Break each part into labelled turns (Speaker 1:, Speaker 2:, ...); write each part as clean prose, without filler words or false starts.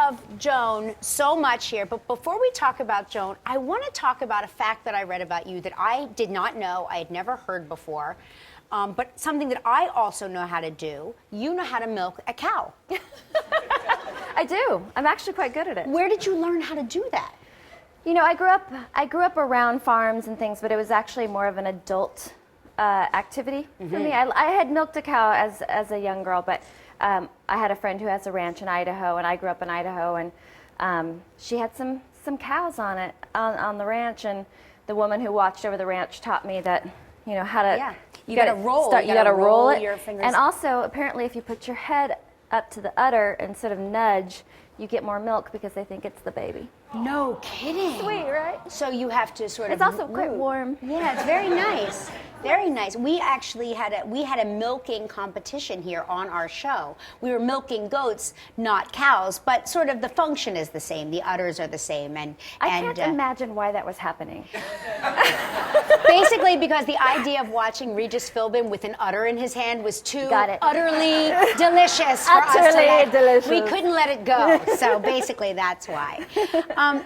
Speaker 1: love Joan so much here, but before we talk about Joan, I want to talk about a fact that I read about you that I did not know, I had never heard before, but something that I also know how to do. You know how to milk a cow.
Speaker 2: I do. I'm actually quite good at it.
Speaker 1: Where did you learn how to do that?
Speaker 2: You know, I grew up around farms and things, but it was actually more of an adult activity for me. I had milked a cow as a young girl, but I had a friend who has a ranch in Idaho, and I grew up in Idaho, and she had some cows on the ranch, and the woman who watched over the ranch taught me that, you know, how to
Speaker 1: you got to roll.
Speaker 2: You got to roll it,
Speaker 1: your fingers.
Speaker 2: and also apparently if you put your head up to the udder instead of nudge, you get more milk because they think it's the baby.
Speaker 1: No kidding.
Speaker 2: Sweet, right?
Speaker 1: So you have to sort of.
Speaker 2: It's also quite warm.
Speaker 1: Yeah, it's very nice. Very nice. We actually had a milking competition here on our show. We were milking goats, not cows, but sort of the function is the same. The udders are the same, and
Speaker 2: I can't imagine why that was happening.
Speaker 1: Basically, because the idea of watching Regis Philbin with an udder in his hand was too utterly delicious for us to let.
Speaker 2: Delicious.
Speaker 1: We couldn't let it go. So basically, that's why.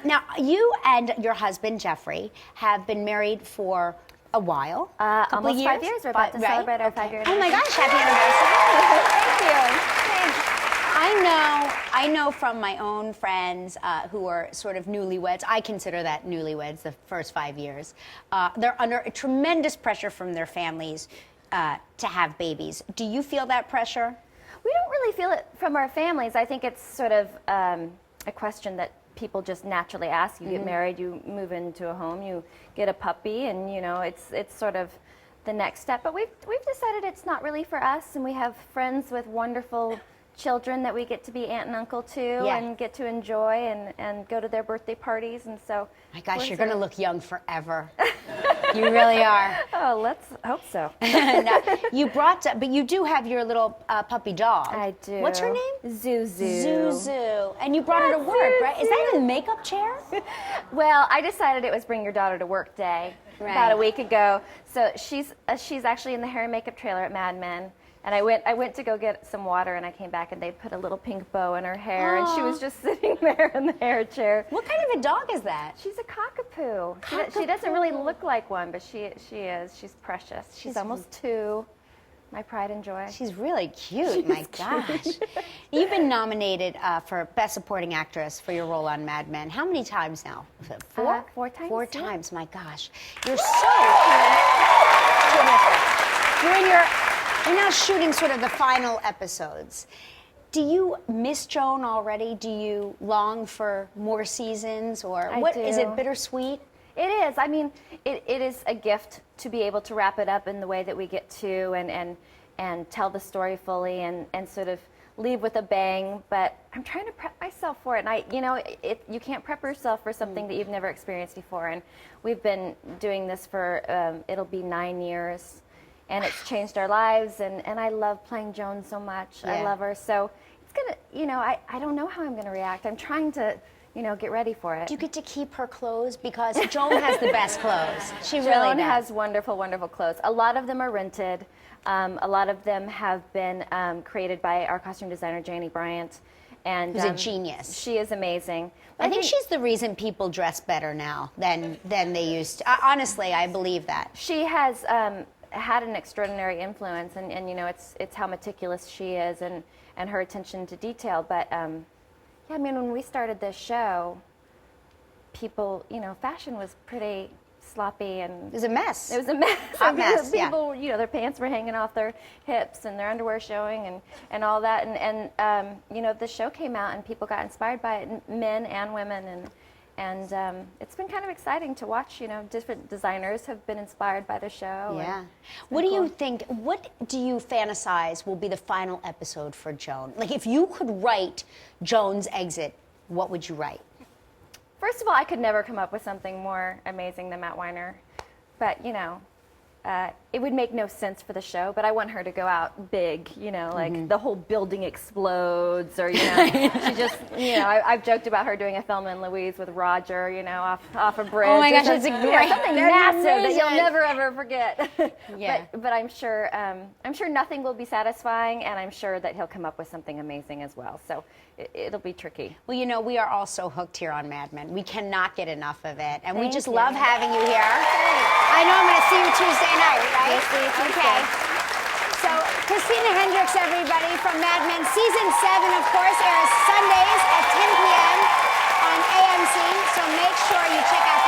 Speaker 1: Now, you and your husband Jeffrey have been married for a while,
Speaker 2: almost 5 years. We're about to celebrate our 5-year anniversary.
Speaker 1: Oh my gosh, happy anniversary.
Speaker 2: Thank you.
Speaker 1: I know from my own friends who are sort of newlyweds, I consider that newlyweds, the first 5 years, they're under a tremendous pressure from their families to have babies. Do you feel that pressure?
Speaker 2: We don't really feel it from our families. I think it's sort of a question that people just naturally ask. You get married, you move into a home, you get a puppy, and you know it's sort of the next step. But we've decided it's not really for us, and we have friends with wonderful children that we get to be aunt and uncle to and get to enjoy and go to their birthday parties, and so.
Speaker 1: My gosh, you're going to look young forever. You really are.
Speaker 2: Oh, let's hope so.
Speaker 1: Now, but you do have your little puppy dog.
Speaker 2: I do.
Speaker 1: What's her name?
Speaker 2: Zuzu.
Speaker 1: Zuzu. And you brought her to work, right? Is that in a makeup chair?
Speaker 2: Well, I decided it was Bring Your Daughter to Work Day about a week ago. So she's actually in the hair and makeup trailer at Mad Men. And I went to go get some water, and I came back, and they put a little pink bow in her hair, and she was just sitting there in the hair chair.
Speaker 1: What kind of a dog is that?
Speaker 2: She's a cockapoo. She doesn't really look like one, but she is. She's precious. She's almost 2. My pride and joy.
Speaker 1: She's really cute. My gosh. You've been nominated for Best Supporting Actress for your role on Mad Men. How many times now? 4?
Speaker 2: 4 times.
Speaker 1: 4 times. My gosh. You're so terrific. You're now shooting sort of the final episodes. Do you miss Joan already? Do you long for more seasons, or
Speaker 2: I do.
Speaker 1: Is it bittersweet?
Speaker 2: It is. I mean, it is a gift to be able to wrap it up in the way that we get to, and tell the story fully, and sort of leave with a bang. But I'm trying to prep myself for it, and you can't prep yourself for something that you've never experienced before. And we've been doing this for it'll be 9 years. And it's changed our lives, and I love playing Joan so much. I love her. So it's gonna, I don't know how I'm gonna react. I'm trying to, get ready for it.
Speaker 1: Do you get to keep her clothes? Because Joan has the best clothes. She really
Speaker 2: Joan
Speaker 1: does.
Speaker 2: has wonderful, wonderful clothes. A lot of them are rented. A lot of them have been created by our costume designer, Janie Bryant. And
Speaker 1: who's a genius.
Speaker 2: She is amazing.
Speaker 1: I think she's the reason people dress better now than they used to. Honestly, I believe that.
Speaker 2: She has had an extraordinary influence, and it's how meticulous she is, and her attention to detail. But when we started this show, people, fashion was pretty sloppy, and
Speaker 1: it was a mess.
Speaker 2: It was a mess.
Speaker 1: Hot mess.
Speaker 2: People, their pants were hanging off their hips, and their underwear showing, and all that. And the show came out, and people got inspired by it, men and women, and it's been kind of exciting to watch. Different designers have been inspired by the show.
Speaker 1: Yeah. What do you think? What do you fantasize will be the final episode for Joan? Like, if you could write Joan's exit, what would you write?
Speaker 2: First of all, I could never come up with something more amazing than Matt Weiner, but it would make no sense for the show, but I want her to go out big, you know, like the whole building explodes, or, you know, she just, you know, I've joked about her doing a Thelma and Louise with Roger, you know, off a bridge.
Speaker 1: Oh my gosh, that's a great,
Speaker 2: something massive that you'll never ever forget.
Speaker 1: Yeah.
Speaker 2: But I'm sure nothing will be satisfying, and I'm sure that he'll come up with something amazing as well. So it'll be tricky.
Speaker 1: Well, you know, we are all so hooked here on Mad Men. We cannot get enough of it, and we
Speaker 2: Thank
Speaker 1: just
Speaker 2: you.
Speaker 1: love having you here. I know I'm going to see you Tuesday night, right?
Speaker 2: Yes, see you Tuesday.
Speaker 1: Okay. So, Christina Hendricks, everybody, from Mad Men. Season 7, of course, airs Sundays at 10 p.m. on AMC, so make sure you check out